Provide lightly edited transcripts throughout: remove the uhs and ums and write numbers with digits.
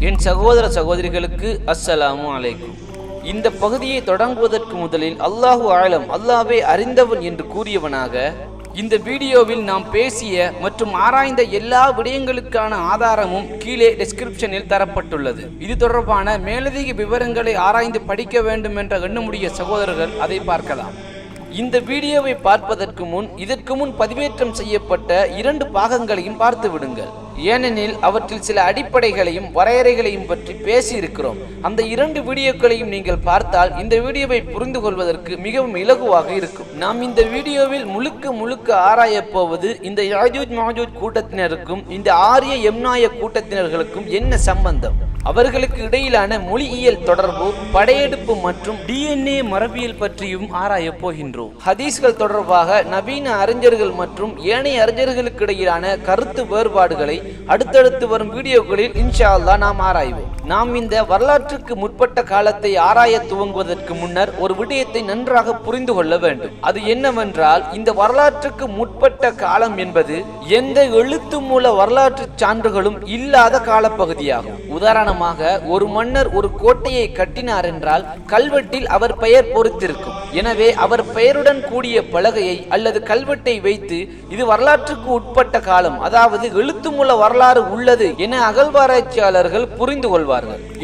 என் சகோதர சகோதரிகளுக்கு அஸ்ஸலாமு அலைக்கும். இந்த பகுதியை தொடங்குவதற்கு முதலில் அல்லாஹு ஆலம், அல்லாஹ்வே அறிந்தவன் என்று கூறியவனாக இந்த வீடியோவில் நாம் பேசிய மற்றும் ஆராய்ந்த எல்லா விடயங்களுக்கான ஆதாரமும் கீழே டிஸ்கிரிப்ஷனில் தரப்பட்டுள்ளது. இது தொடர்பான மேலதிக விவரங்களை ஆராய்ந்து படிக்க வேண்டும் என்ற எண்ணமுடைய சகோதரர்கள் அதை பார்க்கலாம். இந்த வீடியோவை பார்ப்பதற்கு முன் இதற்கு முன் பதிவேற்றம் செய்யப்பட்ட 2 பாகங்களையும் பார்த்து விடுங்கள். ஏனெனில் அவற்றில் சில அடிப்படைகளையும் வரையறைகளையும் பற்றி பேசியிருக்கிறோம். அந்த 2 வீடியோக்களையும் நீங்கள் பார்த்தால் இந்த வீடியோவை புரிந்து கொள்வதற்கு மிகவும் இலகுவாக இருக்கும். நாம் இந்த வீடியோவில் முழுக்க ஆராயப் போவது இந்த யாஜூஜ் மாஜூஜ் கூட்டத்தினருக்கும் இந்த ஆரிய எம்னாய கூட்டத்தினர்களுக்கும் என்ன சம்பந்தம், அவர்களுக்கு இடையிலான மொழியியல் தொடர்பு, படையெடுப்பு மற்றும் DNA மரபியல் பற்றியும் ஆராயப் போகின்றோம். ஹதீஸ்கள் தொடர்பாக நவீன அறிஞர்கள் மற்றும் ஏனைய அறிஞர்களுக்கு இடையிலான கருத்து வேறுபாடுகளை அடுத்தடுத்து வரும் வீடியோக்களில் இன்ஷா அல்லாஹ் நாம் ஆராய்வோம். நாம் இந்த வரலாற்றுக்கு முற்பட்ட காலத்தை ஆராய துவங்குவதற்கு முன்னர் ஒரு விடயத்தை நன்றாக புரிந்து கொள்ள வேண்டும். அது என்னவென்றால், இந்த வரலாற்றுக்கு முற்பட்ட காலம் என்பது எந்த எழுத்து மூல வரலாற்று சான்றுகளும் இல்லாத காலப்பகுதியாகும். உதாரணமாக, ஒரு மன்னர் ஒரு கோட்டையை கட்டினார் என்றால் கல்வெட்டில் அவர் பெயர் பொறித்திருக்கும். எனவே அவர் பெயருடன் கூடிய பலகையை அல்லது கல்வெட்டை வைத்து இது வரலாற்றுக்கு உட்பட்ட காலம், அதாவது எழுத்து மூல வரலாறு உள்ளது என அகழ்வாராய்ச்சியாளர்கள் புரிந்து கொள்வார்கள்.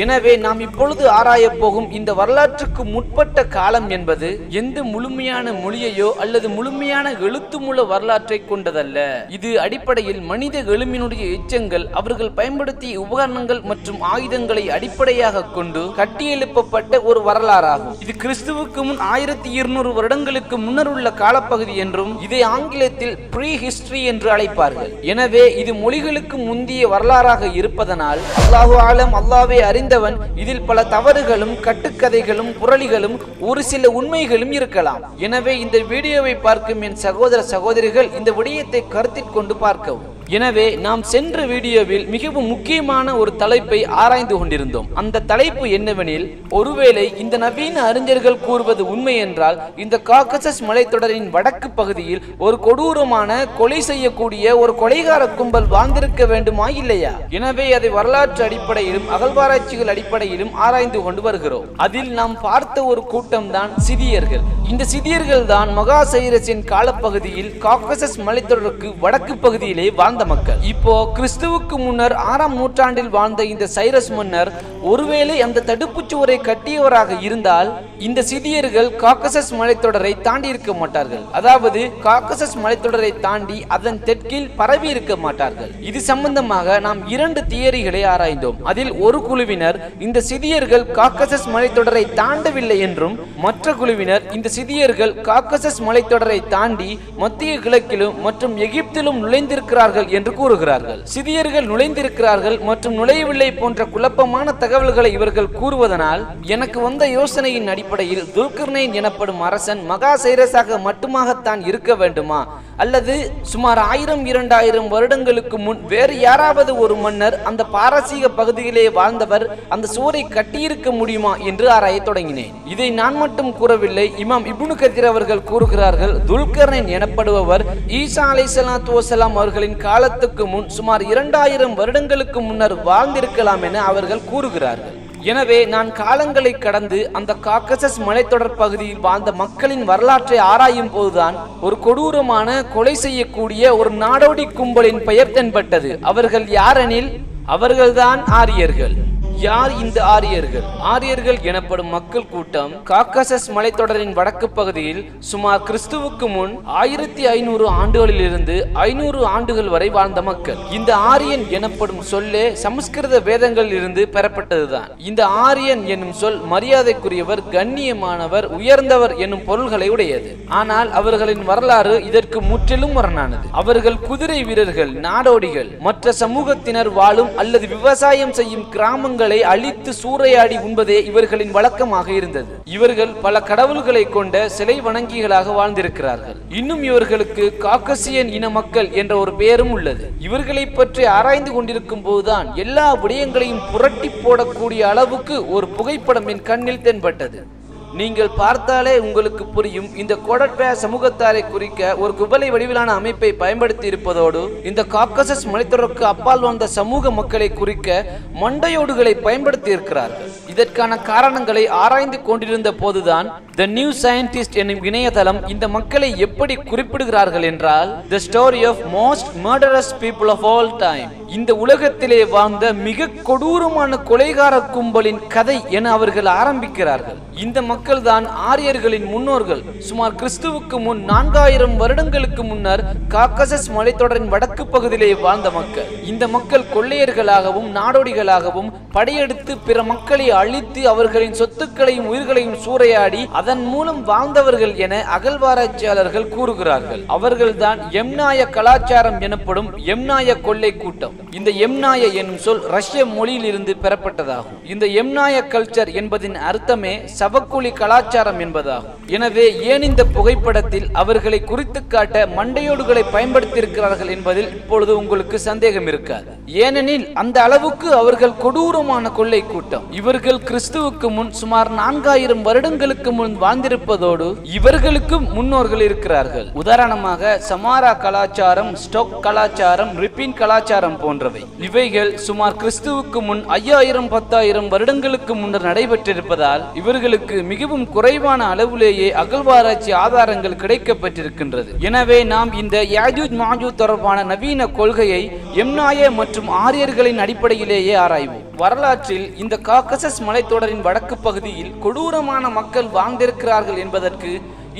எனவே நாம் இப்பொழுது ஆராய போகும் இந்த வரலாற்றுக்கு முற்பட்ட காலம் என்பது எந்த முழுமையான மொழியையோ அல்லது முழுமையான எழுத்து மூல வரலாற்றை கொண்டதல்ல. இது அடிப்படையில் மனித எழுமினுடைய எச்சங்கள், அவர்கள் பயன்படுத்திய உபகரணங்கள் மற்றும் ஆயுதங்களை அடிப்படையாக கொண்டு கட்டியெழுப்பப்பட்ட ஒரு வரலாறாகும். இது கிறிஸ்துவுக்கு முன் 1200 வருடங்களுக்கு முன்னர் உள்ள காலப்பகுதி என்றும் இதை ஆங்கிலத்தில் ப்ரீ ஹிஸ்டரி என்று அழைப்பார்கள். எனவே இது மொழிகளுக்கு முந்திய வரலாறாக இருப்பதனால் அல்லாஹு ஆலம், அல்லாஹ்வே அறிந்தவன், இதில் பல தவறுகளும் கட்டுக்கதைகளும் புரளிகளும் ஒரு சில உண்மைகளும் இருக்கலாம். எனவே இந்த வீடியோவை பார்க்கும் என் சகோதர சகோதரிகள் இந்த விடயத்தை கருத்தில் கொண்டு பார்க்கவும். எனவே நாம் சென்ற வீடியோவில் மிகவும் முக்கியமான ஒரு தலைப்பை ஆராய்ந்து கொண்டிருந்தோம். அந்த தலைப்பு என்னவெனில், ஒருவேளை இந்த நவீன அறிஞர்கள் கூறுவது உண்மை என்றால் இந்த காக்கசஸ் மலைத்தொடரின் வடக்கு பகுதியில் ஒரு கொடூரமான கொலை செய்யக்கூடிய ஒரு கொலைகார கும்பல் வாழ்ந்திருக்க வேண்டுமா இல்லையா? எனவே அதை வரலாற்று அடிப்படையிலும் அகழ்வாராய்ச்சிகள் அடிப்படையிலும் ஆராய்ந்து கொண்டு வருகிறோம். அதில் நாம் பார்த்த ஒரு கூட்டம் தான் சிதியர்கள். இந்த சிதியர்கள் தான் மகா சைரஸின் காலப்பகுதியில் காக்கசஸ் மலைத்தொடருக்கு வடக்கு பகுதியிலே வாழ்ந்த மக்கள். இப்போ கிறிஸ்துவுக்கு முன்னர் 6ஆம் நூற்றாண்டில் வாழ்ந்த இந்த சைரஸ் மன்னர் ஒருவேளை அந்த தடுப்பு சுவரை கட்டியவராக இருந்தால் இந்த சிதியர்கள் காக்கசஸ் மலைத்தொடரை தாண்டி இருக்க மாட்டார்கள். அதாவது காக்கசஸ் மலைத்தொடரை தாண்டி அதன் தெற்கில் பரவி இருக்க மாட்டார்கள். இது சம்பந்தமாக நாம் 2 தியரிகளை ஆராய்ந்தோம். அதில் ஒரு குழுவினர் இந்த சிதியர்கள் காக்கசஸ் மலைத்தொடரை தாண்டவில்லை என்றும், மற்ற குழுவினர் இந்த சிதியர்கள் காக்கசஸ் மலைத்தொடரை தாண்டி மத்திய கிழக்கிலும் மற்றும் எகிப்திலும் நுழைந்திருக்கிறார்கள் என்று கூறுகிறார்கள். சிதியர்கள் நுழைந்திருக்கிறார்கள் மற்றும் நுழையவில்லை போன்ற குழப்பமான தகவல்களை இவர்கள் கூறுவதனால் எனக்கு வந்த யோசனையின் அடிப்படையில் துல்கர்னைன் எனப்படும் அரசன் மகா சைரஸாக மட்டுமாகத்தான் இருக்க வேண்டுமா, அல்லது சுமார் 1000-2000 வருடங்களுக்கு முன் வேறு யாராவது ஒரு மன்னர் அந்த பாரசீக பகுதியிலே வாழ்ந்தவர் அந்த சுவரை கட்டியிருக்க முடியுமா என்று ஆராய தொடங்கினேன். இதை நான் மட்டும் கூறவில்லை, இமாம் இப்னு கதீர் அவர்கள் கூறுகிறார்கள், துல்கர்னைன் எனப்படுபவர் ஈசா அலைஹிஸ்ஸலாத்து வஸலாம் அவர்களின் காலத்துக்கு முன் சுமார் 2000 வருடங்களுக்கு முன்னர் வாழ்ந்திருக்கலாம் என அவர்கள் கூறுகிறார்கள். எனவே நான் காலங்களை கடந்து அந்த காக்கசஸ் மலைத்தொடர் பகுதியில் வாழ்ந்த மக்களின் வரலாற்றை ஆராயும் போதுதான் ஒரு கொடூரமான கொலை செய்யக்கூடிய ஒரு நாடோடி கும்பலின் பெயர் தென்பட்டது. அவர்கள் யாரெனில் அவர்கள்தான் ஆரியர்கள். யார் இந்த ஆரியர்கள்? ஆரியர்கள் எனப்படும் மக்கள் கூட்டம் காக்கசஸ் மலைத்தொடரின் வடக்கு பகுதியில் சுமார் கிறிஸ்துவுக்கு முன் 1500 ஆண்டுகளிலிருந்து 500 ஆண்டுகள் வரை வாழ்ந்த மக்கள். இந்த ஆரியன் எனப்படும் சொல்லே சமஸ்கிருத வேதங்களில் இருந்து பெறப்பட்டதுதான். இந்த ஆரியன் என்னும் சொல் மரியாதைக்குரியவர், கண்ணியமானவர், உயர்ந்தவர் என்னும் பொருள்களை உடையது. ஆனால் அவர்களின் வரலாறு இதற்கு முற்றிலும் முரணானது. அவர்கள் குதிரை வீரர்கள், நாடோடிகள், மற்ற சமூகத்தினர் வாழும் அல்லது விவசாயம் செய்யும் கிராமங்கள் அழித்து சூறையாடி உண்பதே இவர்களின் வழக்கமாக இருந்தது. இவர்கள் பல கடவுள்களை கொண்ட சிலை வணங்கிகளாக வாழ்ந்திருக்கிறார்கள். இன்னும் இவர்களுக்கு காக்கசியன் இன மக்கள் என்ற ஒரு பெயரும் உள்ளது. இவர்களை பற்றி ஆராய்ந்து கொண்டிருக்கும் போதுதான் எல்லா விடயங்களையும் புரட்டி போடக்கூடிய அளவுக்கு ஒரு புகைப்படம் என் கண்ணில் தென்பட்டது. நீங்கள் பார்த்தாலே உங்களுக்கு புரியும். இந்த கோடட்பய சமூகத்தாரை குறிக்க ஒரு குவளை வடிவிலான அமைப்பை பயன்படுத்தி இருப்பதோடு இந்த காக்கசஸ் மலைத்தொடருக்கு அப்பால் வந்த சமூக மக்களை குறிக்க மண்டையோடுகளை பயன்படுத்தி இருக்கிறார்கள். இதற்கான காரணங்களை ஆராய்ந்து கொண்டிருந்த போதுதான் தி நியூ சயின்டிஸ்ட் என்னும் இணையதளம் இந்த மக்களை எப்படி குறிப்பிடுகிறார்கள் என்றால் the story of most murderous people of all time, இந்த உலகத்திலே வாழ்ந்த மிக கொடூரமான கொலைகார கும்பலின் கதை என அவர்கள் ஆரம்பிக்கிறார்கள். இந்த மக்கள் தான் ஆரியர்களின் முன்னோர்கள். சுமார் கிறிஸ்துவுக்கு முன் 4000 வருடங்களுக்கு முன்னர் காக்கசஸ் மலைத்தொடரின் வடக்கு பகுதியிலே வாழ்ந்த மக்கள். இந்த மக்கள் கொள்ளையர்களாகவும் நாடோடிகளாகவும் படையெடுத்து பிற மக்களை அழித்து அவர்களின் சொத்துக்களையும் உயிர்களையும் சூறையாடி அதன் மூலம் வாழ்ந்தவர்கள் என அகழ்வாராய்ச்சியாளர்கள் கூறுகிறார்கள். அவர்கள்தான் எம்நாய கலாச்சாரம் எனப்படும் எம்நாய கொள்ளை கூட்டம். இந்த எம்நாய என்னும் சொல் ரஷ்ய மொழியில் இருந்து பெறப்பட்டதாகும். இந்த எம்நாய கல்ச்சர் என்பதின் அர்த்தமே சவக்குழி கலாச்சாரம் என்பதாகும். எனவே ஏன் இந்த புகைப்படத்தில் அவர்களை குறித்து காட்ட மண்டையோடுகளை பயன்படுத்தி இருக்கிறார்கள் என்பதில் இப்பொழுது உங்களுக்கு சந்தேகம் இருக்காது. ஏனெனில் அந்த அளவுக்கு அவர்கள் கொடூரமான கொள்ளை கூட்டம். இவர்கள் கிறிஸ்துவுக்கு முன் சுமார் 4000 வருடங்களுக்கு முன் வாழ்ந்திருப்பதோடு இவர்களுக்கும் முன்னோர்கள் இருக்கிறார்கள். உதாரணமாக சமாரா கலாச்சாரம், ஸ்டோக் கலாச்சாரம், ரிப்பின் கலாச்சாரம் போன்றவை. இவைகள் சுமார் கிறிஸ்துவுக்கு முன் 5000-10,000 வருடங்களுக்கு முன்னர் நடைபெற்றிருப்பதால் இவர்களுக்கு மிகவும் குறைவான அளவிலேயே அகழ்வாராய்ச்சி ஆதாரங்கள் கிடைக்கப்பட்டிருக்கின்றது. எனவே நாம் இந்த யாஜூஜ் மாஜூஜ் தொடர்பான நவீன கொள்கையை எம்நாய மற்றும் ஆரியர்களின் அடிப்படையிலேயே ஆராய்வோம். வரலாற்றில் இந்த காக்கசஸ் மலைத்தொடரின் வடக்கு பகுதியில் கொடூரமான மக்கள் வாழ்ந்திருக்கிறார்கள் என்பதற்கு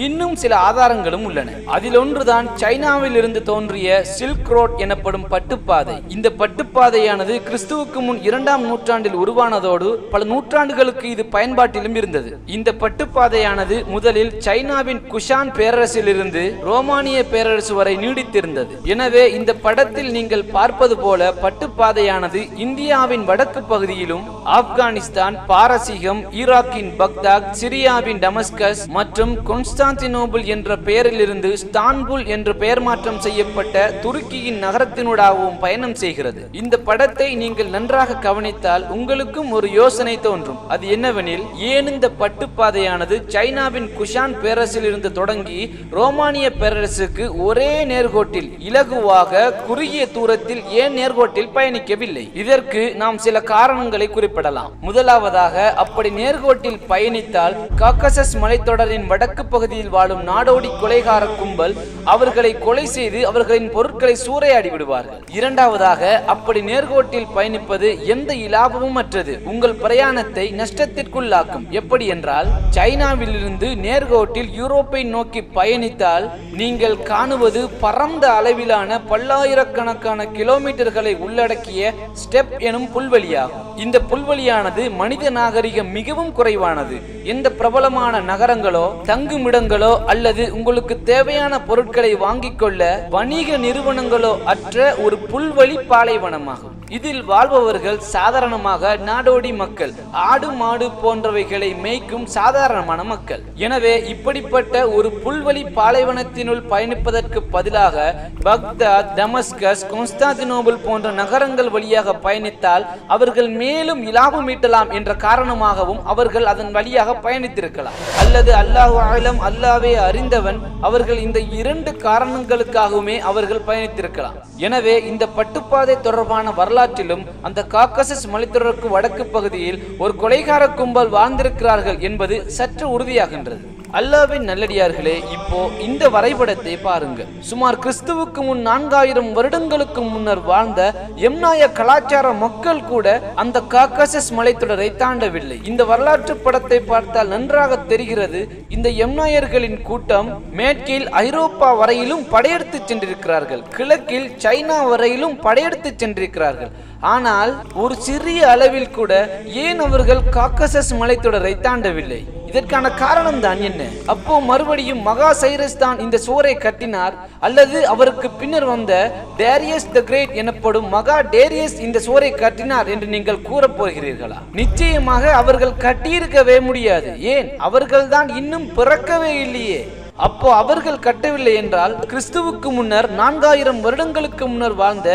இன்னும் சில ஆதாரங்களும் உள்ளன. அதில் ஒன்றுதான் சைனாவில் இருந்து தோன்றிய சில்க் ரோட் எனப்படும் பட்டுப்பாதை. இந்த பட்டுப்பாதையானது கிறிஸ்துவுக்கு முன் 2ஆம் நூற்றாண்டில் உருவானதோடு பல நூற்றாண்டுகளுக்கு இது பயன்பாட்டிலும் இருந்தது. இந்த பட்டுப்பாதையானது முதலில் சைனாவின் குஷான் பேரரசில் இருந்து ரோமானிய பேரரசு வரை நீடித்திருந்தது. எனவே இந்த படத்தில் நீங்கள் பார்ப்பது போல பட்டுப்பாதையானது இந்தியாவின் வடக்கு பகுதியிலும் ஆப்கானிஸ்தான், பாரசீகம், ஈராக்கின் பக்தாத், சிரியாவின் டமஸ்கஸ் மற்றும் கான்ஸ்டான்டினோபிள் என்ற பெயரில் இருந்து ஸ்தான்புல் என்று பெயர் மாற்றம் செய்யப்பட்ட துருக்கியின் நகரத்தினூடாகவும் பயணம் செய்கிறது. இந்த படத்தை நீங்கள் நன்றாக கவனித்தால் உங்களுக்கும் ஒரு யோசனை தோன்றும். அது என்னவெனில், ஏன் இந்த பட்டுப்பாதையானது சைனாவின் குஷான் பேரரசில் இருந்து தொடங்கி ரோமானிய பேரரசுக்கு ஒரே நேர்கோட்டில் இலகுவாக குறுகிய தூரத்தில் ஏன் நேர்கோட்டில் பயணிக்கவில்லை? இதற்கு நாம் சில காரணங்களை குறிப்பிடலாம். முதலாவதாக, அப்படி நேர்கோட்டில் பயணித்தால் காக்கசஸ் மலைத்தொடரின் வடக்கு பகுதியில் வாழும் நாடோடி கொலைகார கும்பல் அவர்களை கொலை செய்து அவர்களின் பொருட்களை சூறையாடி விடுவார்கள். இரண்டாவதாக, அப்படி நேர்கோட்டில் பயணிப்பது எந்த இலாபமும் அற்றது. உங்கள் பிரயாணத்தை நஷ்டத்திற்குள்ளாக்கும். எப்படி என்றால், சைனாவில் இருந்து நேர்கோட்டில் யூரோப்பை நோக்கி பயணித்தால் நீங்கள் காணுவது பரந்த அளவிலான பல்லாயிரக்கணக்கான கிலோமீட்டர்களை உள்ளடக்கிய ஸ்டெப் எனும் புல்வெளியாகும். இந்த புல்வெளியானது மனித நாகரிகம் மிகவும் குறைவானது. எந்த பிரபலமான நகரங்களோ தங்குமிடங்களோ அல்லது உங்களுக்கு தேவையான பொருட்களை வாங்கிக் கொள்ள வணிக நிறுவனங்களோ அற்ற ஒரு புல்வெளி பாலைவனமாகும். இதில் வாழ்பவர்கள் சாதாரணமாக நாடோடி மக்கள், ஆடு மாடு போன்றவைகளை மேய்க்கும் சாதாரணமான மக்கள். எனவே இப்படிப்பட்ட ஒரு புல்வெளி பாலைவனத்தினுள் பயணிப்பதற்கு பதிலாக பக்தாத், டமஸ்கஸ், கான்ஸ்டான்டினோபிள் போன்ற நகரங்கள் வழியாக பயணித்தால் அவர்கள் மேலும் இலாபம் ஈட்டலாம் என்ற காரணமாகவும் அவர்கள் அதன் வழியாக பயணித்திருக்கலாம். அல்லது அல்லாஹு ஆலம், அல்லாவே அறிந்தவன், அவர்கள் இந்த 2 காரணங்களுக்காகவுமே அவர்கள் பயணித்திருக்கலாம். எனவே இந்த பட்டுப்பாதை தொடர்பான வரலாற்றிலும் அந்த காக்கசஸ் மலைத்தொடருக்கு வடக்கு பகுதியில் ஒரு கொலைகார கும்பல் வாழ்ந்திருக்கிறார்கள் என்பது சற்று உறுதியாகின்றது. அல்லாஹ்வின் நல்லடியார்களே, இப்போ இந்த வரைபடத்தை பாருங்கள். சுமார் கிறிஸ்துவுக்கு முன் 4000 வருடங்களுக்கு முன்னர் வாழ்ந்த எம்நாய கலாச்சார மக்கள் கூட அந்த காக்கசஸ் மலைத்தொடரை தாண்டவில்லை. இந்த வரலாற்று படத்தை பார்த்தால் நன்றாக தெரிகிறது. இந்த எம்நாயர்களின் கூட்டம் மேற்கில் ஐரோப்பா வரையிலும் படையெடுத்து சென்றிருக்கிறார்கள், கிழக்கில் சைனா வரையிலும் படையெடுத்து சென்றிருக்கிறார்கள். ஆனால் ஒரு சிறிய அளவில் கூட ஏன் அவர்கள் காக்கசஸ் மலைத்தொடரை தாண்டவில்லை? இதற்கான காரணம் தான் என்ன? அப்போ மறுபடியும் மகா சைரஸ் தான் இந்த சுவரை கட்டினார், அல்லது அவருக்கு பின்னர் வந்த டேரியஸ் தி கிரேட் எனப்படும் மகா டேரியஸ் இந்த சுவரை கட்டினார் என்று நீங்கள் கூறப் போகிறீர்களா? நிச்சயமாக அவர்கள் கட்டியிருக்கவே முடியாது. ஏன்? அவர்கள் தான் இன்னும் பிறக்கவே இல்லையே. அப்போ அவர்கள் கட்டவில்லை என்றால் கிறிஸ்துவுக்கு முன்னர் 4000 வருடங்களுக்கு முன்னர் வாழ்ந்த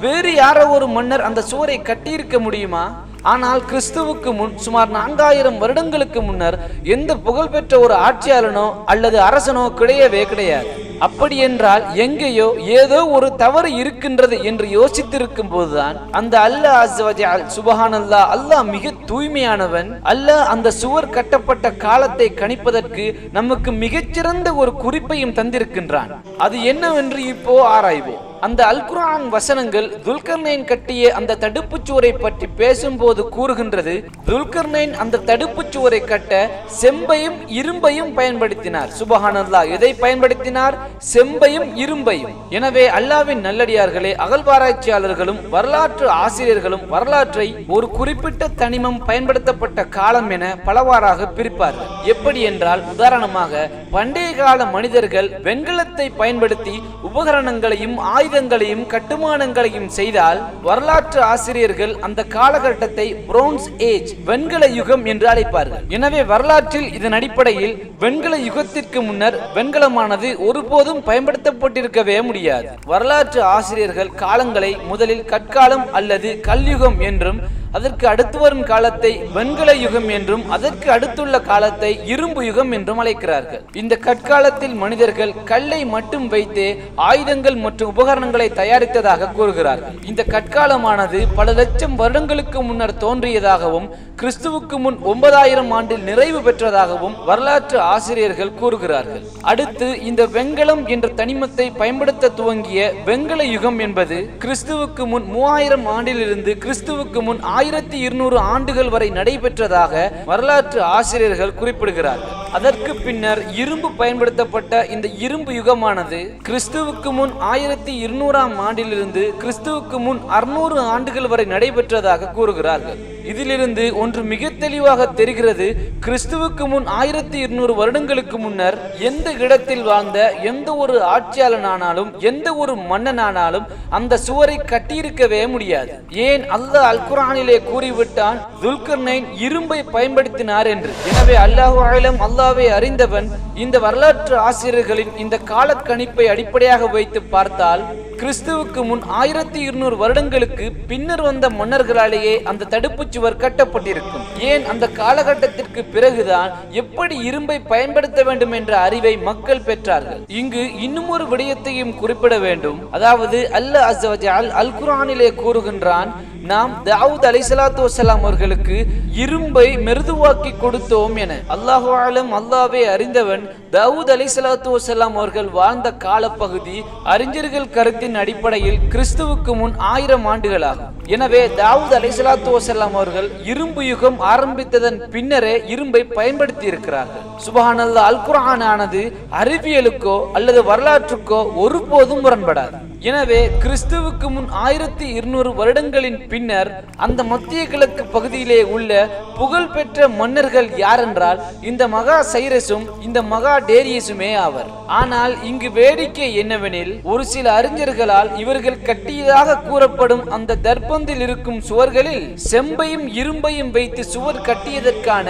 வேறு யாரோ ஒரு மன்னர் அந்த சுவரை கட்டியிருக்க முடியுமா? ஆனால் கிறிஸ்துவுக்கு முன் சுமார் 4000 வருடங்களுக்கு முன்னர் எந்த புகழ்பெற்ற ஒரு ஆட்சியாளனோ அல்லது அரசனோ கிடையவே கிடையாது. அப்படி என்றால் எங்கேயோ ஏதோ ஒரு தவறு இருக்கின்றது என்று யோசித்திருக்கும் போதுதான் அந்த அல்லாஹ் அஸ்ஸ வ ஜல் சுப்ஹானல்லாஹ், அல்லாஹ் மிக தூய்மையானவன், அல்லாஹ் அந்த சுவர் கட்டப்பட்ட காலத்தை கணிப்பதற்கு நமக்கு மிகச்சிறந்த ஒரு குறிப்பையும் தந்திருக்கின்றான். அது என்னவென்று இப்போ ஆராய்வோம். அந்த அல் குர்ஆன் வசனங்கள் துல்கர்னைன் கட்டிய அந்த தடுப்பு சுவரை பற்றி பேசும்போது கூறுகின்றது, துல்கர்னைன் அந்த தடுப்பு சுவரை கட்ட செம்பையும் இரும்பையும் பயன்படுத்தினார். சுப்ஹானல்லாஹ், எதை பயன்படுத்தினார்? செம்பையும் இரும்பையும். எனவே அல்லாஹ்வின் நல்லடியார்களே, அகழ்வாராய்ச்சியாளர்களும் வரலாற்று ஆசிரியர்களும் வரலாற்றை ஒரு குறிப்பிட்ட தனிமம் பயன்படுத்தப்பட்ட காலம் என பலவாறாக பிரிப்பார்கள். எப்படி என்றால், உதாரணமாக பண்டைய கால மனிதர்கள் வெண்கலத்தை பயன்படுத்தி உபகரணங்களையும் ஆயுதங்களையும் கட்டுமானங்களையும் செய்தால், வரலாற்று ஆசிரியர்கள் அந்த காலகட்டத்தை பிரான்ஸ் ஏஜ், வெண்கல யுகம் என்று அழைப்பார்கள். எனவே வரலாற்றில் இதன் அடிப்படையில் வெண்கல யுகத்திற்கு முன்னர் வெண்கலமானது ஒருபோதும் பயன்படுத்தப்பட்டிருக்கவே முடியாது. வரலாற்று ஆசிரியர்கள் காலங்களை முதலில் கற்காலம் அல்லது கல்யுகம் என்றும், அதற்கு அடுத்து வரும் காலத்தை வெண்கல யுகம் என்றும், அதற்கு அடுத்துள்ள காலத்தை இரும்பு யுகம் என்றும் அழைக்கிறார்கள். இந்த கற்காலத்தில் மனிதர்கள் கல்லை மட்டும் வைத்தே ஆயுதங்கள் மற்றும் உபகரணங்களை தயாரித்ததாக கூறுகிறார்கள். இந்த கற்காலமானது பல லட்சம் வருடங்களுக்கு முன்னர் தோன்றியதாகவும் கிறிஸ்துவுக்கு முன் 9000 ஆண்டில் நிறைவு பெற்றதாகவும் வரலாற்று ஆசிரியர்கள் கூறுகிறார்கள். அடுத்து இந்த வெண்கலம் என்ற தனிமத்தை பயன்படுத்த துவங்கிய வெண்கல யுகம் என்பது கிறிஸ்துவுக்கு முன் 3000 ஆண்டிலிருந்து கிறிஸ்துவுக்கு முன் 1200 ஆண்டுகள் வரை நடைபெற்றதாக வரலாற்று ஆசிரியர்கள் குறிப்பிடுகிறார்கள். அதற்கு பின்னர் இரும்பு பயன்படுத்தப்பட்ட இந்த இரும்பு யுகமானது கிறிஸ்துவுக்கு முன் 1200ஆம் ஆண்டிலிருந்து கிறிஸ்துவுக்கு முன் 600 ஆண்டுகள் வரை நடைபெற்றதாக கூறுகிறார்கள். இதிலிருந்து ஒன்று மிக தெளிவாக தெரிகிறது, கிறிஸ்துவுக்கு முன் 1200 வருடங்களுக்கு முன்னர் எந்த இடத்தில் வாழ்ந்த எந்த ஒரு ஆட்சியாளனானாலும் எந்த ஒரு மன்னனானாலும் அந்த சுவரை கட்டியிருக்கவே முடியாது. ஏன் அல்லாஹ் அல் குர்ஆனிலே கூறிவிட்டான், துல்கர்னைன் இரும்பை பயன்படுத்தினார் என்று. எனவே அல்லாஹு அலம், அல்லாஹ்வை அறிந்தவன், இந்த வரலாற்று ஆசிரியர்களின் இந்த காலக்கணிப்பை அடிப்படையாக வைத்து பார்த்தால் கிறிஸ்துவுக்கு முன் 1200 வருடங்களுக்கு பின்னர் வந்த மன்னர்களாலேயே அந்த தடுப்பு சுவர் கட்டப்பட்டிருக்கும். ஏன் அந்த காலகட்டத்திற்கு பிறகுதான் எப்படி இரும்பை பயன்படுத்த வேண்டும் என்ற அறிவை மக்கள் பெற்றார்கள். இங்கு இன்னும் ஒரு விடயத்தையும் குறிப்பிட வேண்டும். அதாவது அல்லாஹ் அஸ்ஸ வ ஜல் அல் குர்ஆனிலே கூறுகின்றான், நாம் தாவூத் அலைஹிஸ்ஸலாத்து வஸ்ஸலாம் அவர்களுக்கு இரும்பை மிருதுவாக்கி கொடுத்தோம் என. அல்லாஹு அலம், அல்லாஹ்வே அறிந்தவன், தாவூத் அலைஹிஸ்ஸலாத்து வஸ்ஸலாம் அவர்கள் வாழ்ந்த காலப்பகுதி அறிஞர்கள் கருத்தின் அடிப்படையில் கிறிஸ்துவுக்கு முன் 1000 ஆண்டுகளாகும். எனவே தாவூத் அலைஹிஸ்ஸலாத்து வஸ்ஸலாம் அவர்கள் இரும்பு யுகம் ஆரம்பித்ததன் பின்னரே இரும்பை பயன்படுத்தி இருக்கிறார்கள். சுப்ஹானல்லாஹ், அல் குர்ஆன் ஆனது அறிவியலுக்கோ அல்லது வரலாற்றுக்கோ ஒருபோதும் முரண்படாது. எனவே கிறிஸ்துவுக்கு முன் 1200 வருடங்களின் பின்னர் அந்த மத்திய கிழக்கு பகுதியிலே உள்ள புகழ்பெற்ற மன்னர்கள் யாரென்றால் இந்த மகா சைரஸும் இந்த மகா டேரியஸுமே ஆவர். ஆனால் இங்கு வேடிக்கை என்னவெனில், ஒரு சில அறிஞர்களால் இவர்கள் கட்டியதாக கூறப்படும் அந்த தர்பந்தில் இருக்கும் சுவர்களில் செம்பையும் இரும்பையும் வைத்து சுவர் கட்டியதற்கான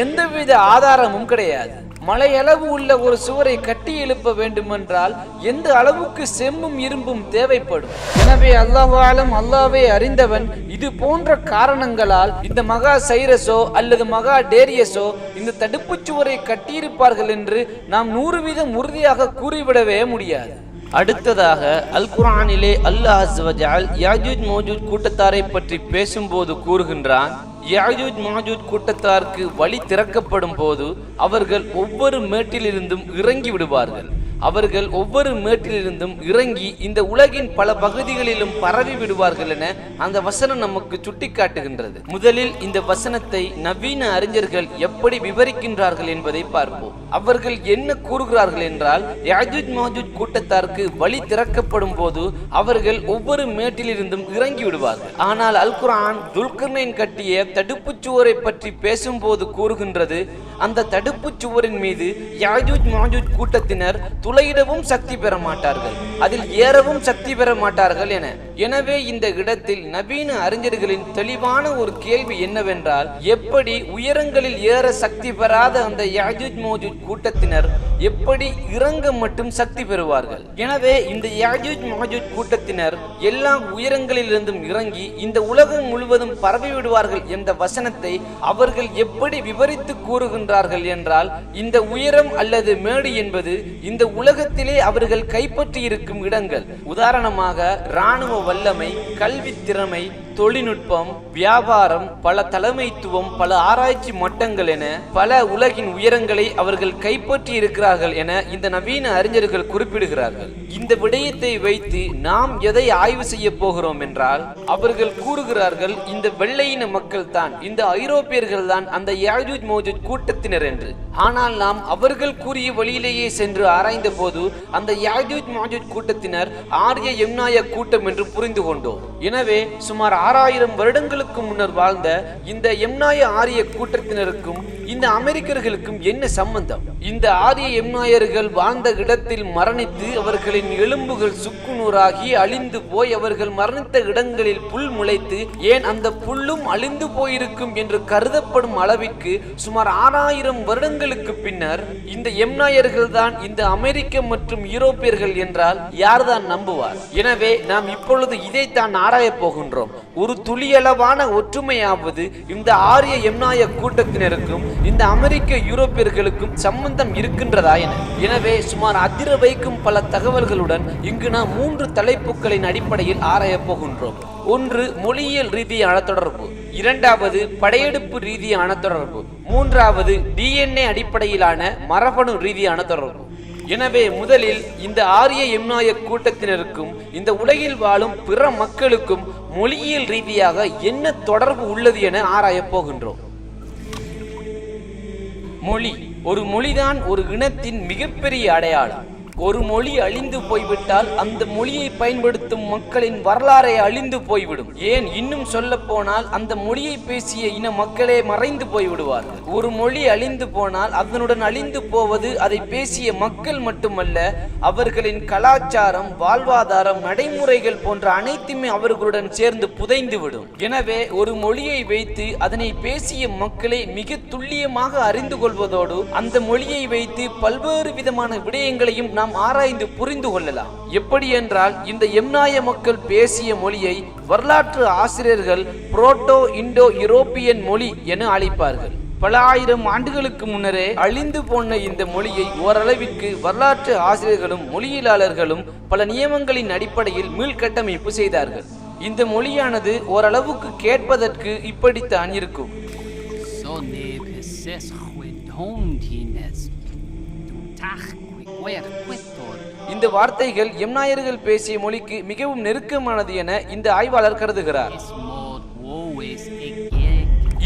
எந்தவித ஆதாரமும் கிடையாது. மலையளவு உள்ள ஒரு சுவரை கட்டி எழுப்ப வேண்டுமென்றால் எந்த அளவுக்கு செம்பும் இரும்பும் தேவைப்படும். எனவே அல்லாஹு ஆலம், அல்லாஹ்வே அறிந்தவன், இது போன்ற காரணங்களால் இந்த மகா சைரஸோ அல்லது மகா டேரியஸோ இந்த தடுப்பு சுவரை கட்டியிருப்பார்கள் என்று நாம் 100% உறுதியாக கூறிவிடவே முடியாது. அடுத்ததாக அல் குர்ஆனிலே அல்லாஹ் அஸ்ஸ வ ஜல் யாஜூஜ் மாஜூஜ் கூட்டத்தாரை பற்றி பேசும்போது கூறுகின்றான், யாஜூஜ் மாஜூஜ் கூட்டத்தாருக்கு வழி திறக்கப்படும் போது அவர்கள் ஒவ்வொரு மேட்டிலிருந்தும் இறங்கி விடுவார்கள். அவர்கள் ஒவ்வொரு மேட்டிலிருந்தும் இறங்கி இந்த உலகின் பல பகுதிகளிலும் பரவி விடுவார்கள் என அந்த வசனம் நமக்கு சுட்டி காட்டுகின்றது. முதலில் இந்த வசனத்தை நவீன அறிஞர்கள் எப்படி விவரிக்கின்றார்கள் என்பதை பார்ப்போம். அவர்கள் என்ன கூறுகிறார்கள் என்றால், யாஜூஜ் மாஜூஜ் கூட்டத்தாருக்கு வழி திறக்கப்படும் போது அவர்கள் ஒவ்வொரு மேட்டிலிருந்தும் இறங்கி விடுவார்கள். ஆனால் அல் குர்ஆன் துல்கர்னைன் கட்டிய தடுப்பு சுவரை பற்றி பேசும்போது கூறுகின்றது, அந்த தடுப்பு சுவரின் மீது யாஜூஜ் மாஜூஜ் கூட்டத்தினர் துளையிடவும் சக்தி பெற மாட்டார்கள், அதில் ஏறவும் சக்தி பெற மாட்டார்கள் என. எனவே இந்த இடத்தில் நவீன அறிஞர்களின் தெளிவான ஒரு கேள்வி என்னவென்றால், எப்படி உயரங்களில் ஏற சக்தி பெறாத அந்த யாஜூஜ் மோஜூஜ் கூட்டத்தினர் எப்படி இறங்க மட்டும் சக்தி பெறுவார்கள்? எனவே இந்த யாஜூஜ் மோஜூஜ் கூட்டத்தினர் எல்லா உயரங்களிலிருந்தும் இறங்கி இந்த உலகம் முழுவதும் பரவி விடுவார்கள் என்ற வசனத்தை அவர்கள் எப்படி விவரித்து கூறுகின்றார்கள் என்றால், இந்த உயரம் அல்லது மேடு என்பது இந்த உலகத்திலே அவர்கள் கைப்பற்றி இருக்கும் இடங்கள். உதாரணமாக இராணுவ வல்லமை, கல்வி திறமை, தொழில்நுட்பம், வியாபாரம், பல தலைமைத்துவம், பல ஆராய்ச்சி மட்டங்கள் என பல உலகின் உயரங்களை அவர்கள் கைப்பற்றி இருக்கிறார்கள் என இந்த நவீன அறிஞர்கள் குறிப்பிடுகிறார்கள். இந்த விடயத்தை வைத்து நாம் எதை ஆய்வு செய்ய போகிறோம் என்றால், அவர்கள் கூறுகிறார்கள் இந்த வெள்ளையின மக்கள் தான், இந்த ஐரோப்பியர்கள் தான் அந்த யாஜூஜ் மோஜூஜ் கூட்டத்தினர் என்று. ஆனால் நாம் அவர்கள் கூறிய வழியிலேயே சென்று ஆராய்ந்த போது அந்த யாஜூஜ் மோஜூஜ் கூட்டத்தினர் ஆரிய எம்னாய கூட்டம் என்று புரிந்து கொண்டோம். எனவே சுமார் 6000 வருடங்களுக்கு முன்னர் வாழ்ந்த இந்த எம்னாய ஆரிய கூட்டத்தினருக்கும் இந்த அமெரிக்கர்களுக்கும் என்ன சம்பந்தம்? இந்த ஆரிய எம்னாயர்கள் வாழ்ந்த இடத்தில் மரணித்து அவர்களின் எலும்புகள் சுக்குநூறாகி அழிந்து போய் அவர்கள் மரணித்த இடங்களில் புல் முளைத்து ஏன் அந்த புல்லும் அழிந்து போயிருக்கும் என்று கருதப்படும் அளவிற்கு சுமார் 6000 வருடங்களுக்கு பின்னர் இந்த எம்னாயர்கள் தான் இந்த அமெரிக்க மற்றும் யூரோப்பியர்கள் என்றால் யார்தான் நம்புவார்? எனவே நாம் இப்பொழுது இதைத்தான் ஆராய போகின்றோம். ஒரு துளியளவான ஒற்றுமையாவது இந்த ஆரிய எம்னாய கூட்டத்தினருக்கும் இந்த அமெரிக்க யூரோப்பியர்களுக்கும் சம்பந்தம் இருக்கின்றதா என. எனவே சுமார் அதிர வைக்கும் பல தகவல்களுடன் இங்கு நாம் 3 தலைப்புகளின் அடிப்படையில் ஆராய போகின்றோம். ஒன்று மொழியியல் ரீதியான தொடர்பு, இரண்டாவது படையெடுப்பு ரீதியான தொடர்பு, மூன்றாவது DNA அடிப்படையிலான மரபணு ரீதியான தொடர்பு. எனவே முதலில் இந்த ஆரிய எம்னாய கூட்டத்தினருக்கும் இந்த உலகில் வாழும் பிற மக்களுக்கும் மொழியியல் ரீதியாக என்ன தொடர்பு உள்ளது என ஆராயப் போகின்றோம். மொழி. ஒரு மொழிதான் ஒரு இனத்தின் மிகப்பெரிய அடையாளம். ஒரு மொழி அழிந்து போய்விட்டால் அந்த மொழியை பயன்படுத்தும் மக்களின் வரலாறை அழிந்து போய்விடும். ஏன் இன்னும் சொல்ல போனால் அந்த மொழியை பேசிய இன மக்களே மறைந்து போய்விடுவார்கள். ஒரு மொழி அழிந்து போனால் அதனுடன் அழிந்து போவது அதை பேசிய மக்கள் மட்டுமல்ல, அவர்களின் கலாச்சாரம், வாழ்வாதாரம், நடைமுறைகள் போன்ற அனைத்துமே அவர்களுடன் சேர்ந்து புதைந்து விடும். எனவே ஒரு மொழியை வைத்து அதனை பேசிய மக்களை மிக துல்லியமாக அறிந்து கொள்வதோடு அந்த மொழியை வைத்து பல்வேறு விதமான விடயங்களையும் நாம் ஆராய்ந்து புரிந்து கொள்ளலாம். எப்படி என்றால், இந்த எம்னாய மக்கள் பேசிய மொழியை வரலாற்று ஆசிரியர்கள் புரோட்டோ இண்டோ யூரோப்பியன் மொழி என அழைப்பார்கள். பல ஆயிரம் ஆண்டுகளுக்கு முன்னரே அழிந்து போன இந்த மொழியை ஓரளவிற்கு வரலாற்று ஆசிரியர்களும் மொழியியலாளர்களும் பல நியமங்களின் அடிப்படையில் மீள்கட்டமைப்பு செய்தார்கள். இந்த மொழியானது ஓரளவுக்கு கேட்பதற்கு இப்படித்தான் இருக்கும். இந்த வார்த்தைகள் எம்னாயர்கள் பேசிய மொழிக்கு மிகவும் நெருக்கமானது என இந்த ஆய்வாளர் கருதுகிறார்.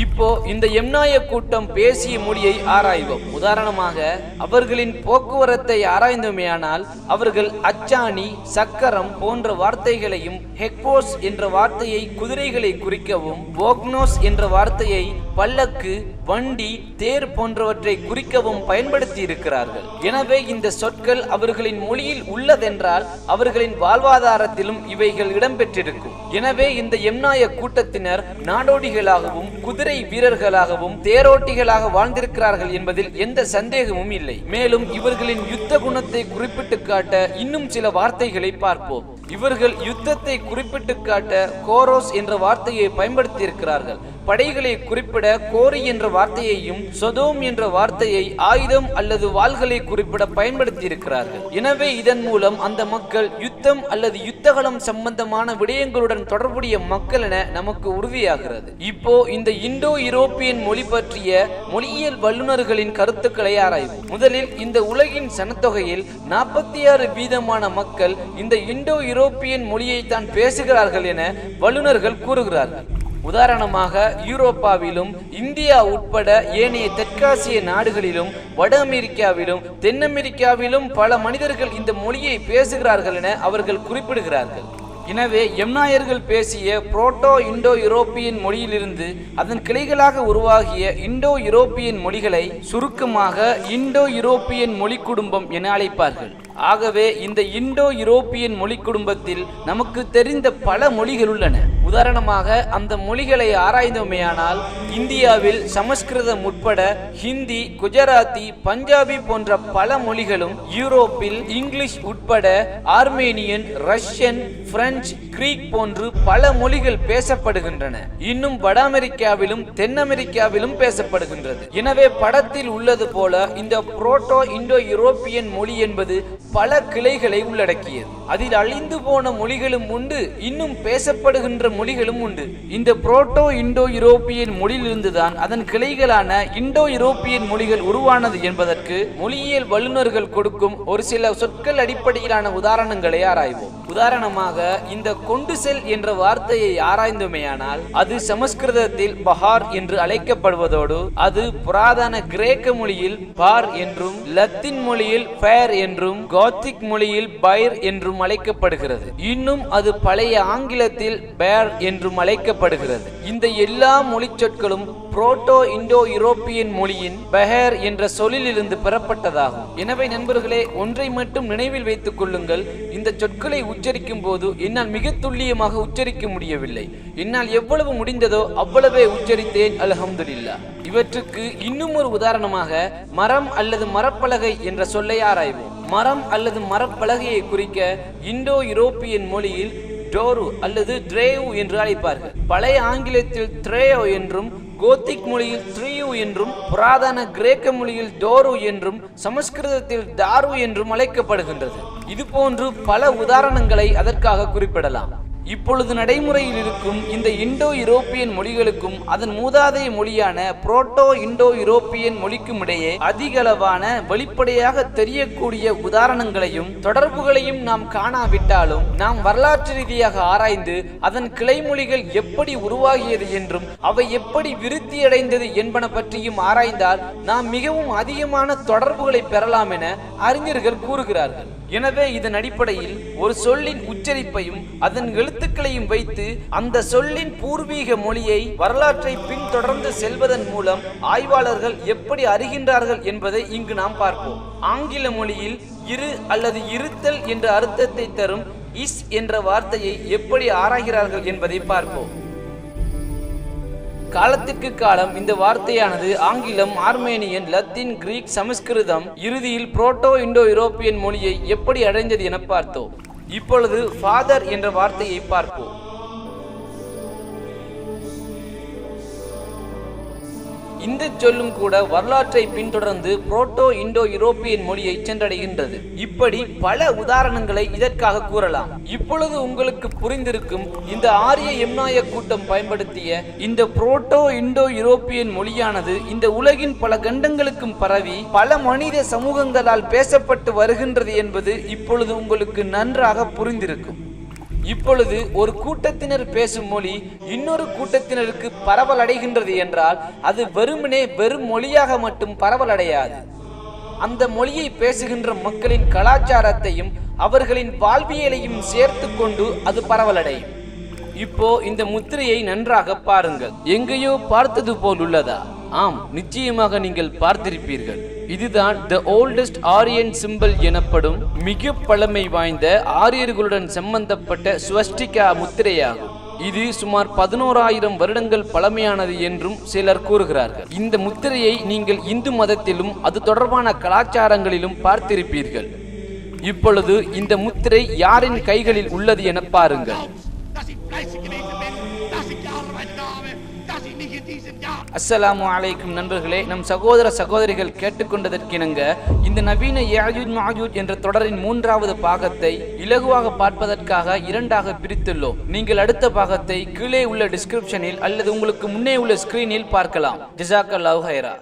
இப்போ இந்த எம்னாய கூட்டம் பேசிய மொழியை ஆராய்வோம். உதாரணமாக அவர்களின் போக்குவரத்தை ஆராய்ந்தோமேயானால் அவர்கள் அச்சாணி, சக்கரம் போன்ற வார்த்தைகளையும், ஹெக்போஸ் என்ற வார்த்தையை குதிரைகளை குறிக்கவும், வோக்னோஸ் என்ற வார்த்தையை பல்லக்கு, வண்டி, தேர் போன்றவற்றை குறிக்கவும் பயன்படுத்தி இருக்கிறார்கள். எனவே இந்த சொற்கள் அவர்களின் மொழியில் உள்ளதென்றால் அவர்களின் வாழ்வாதாரத்திலும் இவைகள் இடம்பெற்றிருக்கும். எனவே இந்த எம்னாய கூட்டத்தினர் நாடோடிகளாகவும் குதிரை வீரர்களாகவும் தேரோட்டிகளாக வாழ்ந்திருக்கிறார்கள் என்பதில் எந்த சந்தேகமும் இல்லை. மேலும் இவர்களின் யுத்த குணத்தை குறிப்பிட்டு காட்ட இன்னும் சில வார்த்தைகளை பார்ப்போம். இவர்கள் யுத்தத்தை குறிப்பிட்டு காட்ட கோரோஸ் என்ற வார்த்தையை பயன்படுத்தி இருக்கிறார்கள். படைகளை குறிப்பிட கோரி என்ற வார்த்தையையும், சொதோம் என்ற வார்த்தையை ஆயுதம் அல்லது வாள்களை குறிப்பிட பயன்படுத்தி இருக்கிறார்கள். எனவே இதன் மூலம் அந்த மக்கள் யுத்தம் அல்லது யுத்தகலம் சம்பந்தமான விடயங்களுடன் தொடர்புடைய மக்கள் என நமக்கு உறுதியாகிறது. இப்போ இந்த இண்டோ யூரோப்பியன் மொழி பற்றிய மொழியியல் வல்லுநர்களின் கருத்துக்களை ஆராய்வோம். முதலில் இந்த உலகின் சனத்தொகையில் 46% மக்கள் இந்த இண்டோ யூரோப்பியன் மொழியை தான் பேசுகிறார்கள் என வல்லுநர்கள் கூறுகிறார்கள். உதாரணமாக யூரோப்பாவிலும் இந்தியா உட்பட ஏனைய தெற்காசிய நாடுகளிலும் வட அமெரிக்காவிலும் தென் அமெரிக்காவிலும் பல மனிதர்கள் இந்த மொழியை பேசுகிறார்கள் என அவர்கள் குறிப்பிடுகிறார்கள். எனவே எம்னாயர்கள் பேசிய புரோட்டோ இண்டோ யூரோப்பியன் மொழியிலிருந்து அதன் கிளைகளாக உருவாகிய இண்டோ யூரோப்பியன் மொழிகளை சுருக்கமாக இண்டோ யூரோப்பியன் மொழி குடும்பம் என அழைப்பார்கள். ஆகவே இந்த இண்டோ யூரோப்பியன் மொழி குடும்பத்தில் நமக்கு தெரிந்த பல மொழிகள் உள்ளன. உதாரணமாக அந்த மொழிகளை ஆராய்ந்தோமேயானால் இந்தியாவில் சமஸ்கிருதம் உட்பட ஹிந்தி, குஜராத்தி, பஞ்சாபி போன்ற பல மொழிகளும், யூரோப்பில் இங்கிலீஷ் உட்பட ஆர்மேனியன், ரஷ்யன், பிரெஞ்சு, கிரீக் போன்று பல மொழிகள் பேசப்படுகின்றன. இன்னும் வட அமெரிக்காவிலும் தென் அமெரிக்காவிலும் பேசப்படுகின்றது. எனவே படத்தில் உள்ளது போல இந்த புரோட்டோ இண்டோ யூரோப்பியன் மொழி என்பது பல கிளைகளை உள்ளடக்கியது. அதில் அழிந்து போன மொழிகளும் உண்டு, இன்னும் பேசப்படுகின்ற மொழிகளும் உண்டு. இந்த புரோட்டோ இண்டோ யூரோப்பியன் மொழியிலிருந்துதான் அதன் கிளைகளான இண்டோ யூரோப்பியன் மொழிகள் உருவானது என்பதற்கு மொழியியல் வல்லுநர்கள் கொடுக்கும் ஒரு சில சொற்கள் அடிப்படையிலான உதாரணங்களை ஆராய்வோம். உதாரணமாக இந்த கொண்டு செல் என்ற வார்த்தையை ஆராய்ந்தோமேயானால் அது சமஸ்கிருதத்தில் பஹார் என்று அழைக்கப்படுவதோடு அது புராதன கிரேக்க மொழியில் பார் என்றும், லத்தீன் மொழியில் ஃபேர் என்றும், கோத்திக் மொழியில் பைர் என்றும் அழைக்கப்படுகிறது. இன்னும் அது பழைய ஆங்கிலத்தில் பேர் என்றும் அழைக்கப்படுகிறது. இந்த எல்லா மொழி சொற்களும் புரோட்டோ இண்டோ யூரோப்பியன் மொழியின் பெஹர் என்ற சொல்லிலிருந்து பெறப்பட்டதாகும். எனவே நண்பர்களே, ஒன்றை மட்டும் நினைவில் வைத்துக் கொள்ளுங்கள். இந்த சொற்களை உச்சரிக்கும் போது என்னால் மிக துல்லியமாக உச்சரிக்க முடியவில்லை. என்னால் எவ்வளவு முடிந்ததோ அவ்வளவே உச்சரித்தேன், அல்ஹம்துலில்லாஹ். இவற்றுக்கு இன்னும் ஒரு உதாரணமாக மரம் அல்லது மரப்பலகை என்ற சொல்லை ஆராய்வோம். மரம் அல்லது மரப்பலகையை குறிக்க இண்டோ யூரோப்பியன் மொழியில் டோரு அல்லது ட்ரேவு என்று அழைப்பார்கள். பழைய ஆங்கிலத்தில் த்ரேயோ என்றும், கோத்திக் மொழியில் த்ரீயு என்றும், புராதன கிரேக்க மொழியில் டோரு என்றும், சமஸ்கிருதத்தில் தாரு என்றும் அழைக்கப்படுகின்றது. இது போன்று பல உதாரணங்களை அதற்காக குறிப்பிடலாம். இப்பொழுது நடைமுறையில் இருக்கும் இந்த இண்டோ யூரோப்பியன் மொழிகளுக்கும் அதன் மூதாதைய மொழியான புரோட்டோ இண்டோ யூரோப்பியன் மொழிக்கும் இடையே அதிகளவான வெளிப்படையாக தெரியக்கூடிய உதாரணங்களையும் தொடர்புகளையும் நாம் காணாவிட்டாலும் நாம் வரலாற்று ரீதியாக ஆராய்ந்து அதன் கிளை மொழிகள் எப்படி உருவாகியது என்றும் அவை எப்படி விருத்தியடைந்தது என்பன பற்றியும் ஆராய்ந்தால் நாம் மிகவும் அதிகமான தொடர்புகளை பெறலாம் என அறிஞர்கள் கூறுகிறார்கள். எனவே இதன் அடிப்படையில் ஒரு சொல்லின் உச்சரிப்பையும் அதன் எழுத்துக்களையும் வைத்து அந்த சொல்லின் பூர்வீக மொழியை, வரலாற்றை பின்தொடர்ந்து செல்வதன் மூலம் ஆய்வாளர்கள் எப்படி அறிகின்றார்கள் என்பதை இங்கு நாம் பார்ப்போம். ஆங்கில மொழியில் இரு அல்லது இருத்தல் என்ற அர்த்தத்தை தரும் இஸ் என்ற வார்த்தையை எப்படி ஆராய்கிறார்கள் என்பதை பார்ப்போம். காலத்திற்கு காலம் இந்த வார்த்தையானது ஆங்கிலம், ஆர்மேனியன், லத்தீன், கிரீக், சமஸ்கிருதம், இறுதியில் புரோட்டோ இண்டோ யூரோப்பியன் மொழியை எப்படி அடைந்தது என பார்த்தோம். இப்பொழுது ஃபாதர் என்ற வார்த்தையை பார்ப்போம். இந்த சொல்லும் கூட வரலாற்றை பின்தொடர்ந்து புரோட்டோ இண்டோ யூரோப்பியன் மொழியை சென்றடைகின்றது. இப்படி பல உதாரணங்களை இதற்காக கூறலாம். இப்பொழுது உங்களுக்கு புரிந்திருக்கும் இந்த ஆரிய எம்நாய கூட்டம் பயன்படுத்திய இந்த புரோட்டோ இண்டோ யூரோப்பியன் மொழியானது இந்த உலகின் பல கண்டங்களுக்கும் பரவி பல மனித சமூகங்களால் பேசப்பட்டு வருகின்றது என்பது இப்பொழுது உங்களுக்கு நன்றாக புரிந்திருக்கும். இப்பொழுது ஒரு கூட்டத்தினர் பேசும் மொழி இன்னொரு கூட்டத்தினருக்கு பரவல் அடைகின்றது என்றால் அது வெறும் மொழியாக மட்டும் பரவல் அடையாது. அந்த மொழியை பேசுகின்ற மக்களின் கலாச்சாரத்தையும் அவர்களின் வாழ்வியலையும் சேர்த்து கொண்டு அது பரவலடையும். இப்போ இந்த முத்திரையை நன்றாக பாருங்கள். எங்கேயோ பார்த்தது போல் உள்ளதா? ஆம், நிச்சயமாக நீங்கள் பார்த்திருப்பீர்கள். இதுதான் த ஓல்டஸ்ட் ஆரியன் சிம்பிள் எனப்படும் மிக பழமை வாய்ந்த ஆரியர்களுடன் சம்பந்தப்பட்ட ஸ்வஸ்டிகா முத்திரையாகும். இது சுமார் 11,000 வருடங்கள் பழமையானது என்றும் சிலர் கூறுகிறார்கள். இந்த முத்திரையை நீங்கள் இந்து மதத்திலும் அது தொடர்பான கலாச்சாரங்களிலும் பார்த்திருப்பீர்கள். இப்பொழுது இந்த முத்திரை யாரின் கைகளில் உள்ளது என பாருங்கள். அஸ்ஸலாமு அலைக்கும் நண்பர்களே, நம் சகோதர சகோதரிகள் கேட்டுக்கொண்டதற்கிணங்க இந்த நவீன யாஜூஜ் மாஜூஜ் என்ற தொடரின் 3வது பாகத்தை இலகுவாக பார்ப்பதற்காக 2ஆக பிரித்துள்ளோம். நீங்கள் அடுத்த பாகத்தை கீழே உள்ள டிஸ்கிரிப்ஷனில் அல்லது உங்களுக்கு முன்னே உள்ள ஸ்கிரீனில் பார்க்கலாம். ஜஸாக்கல்லாஹு ஹைரா.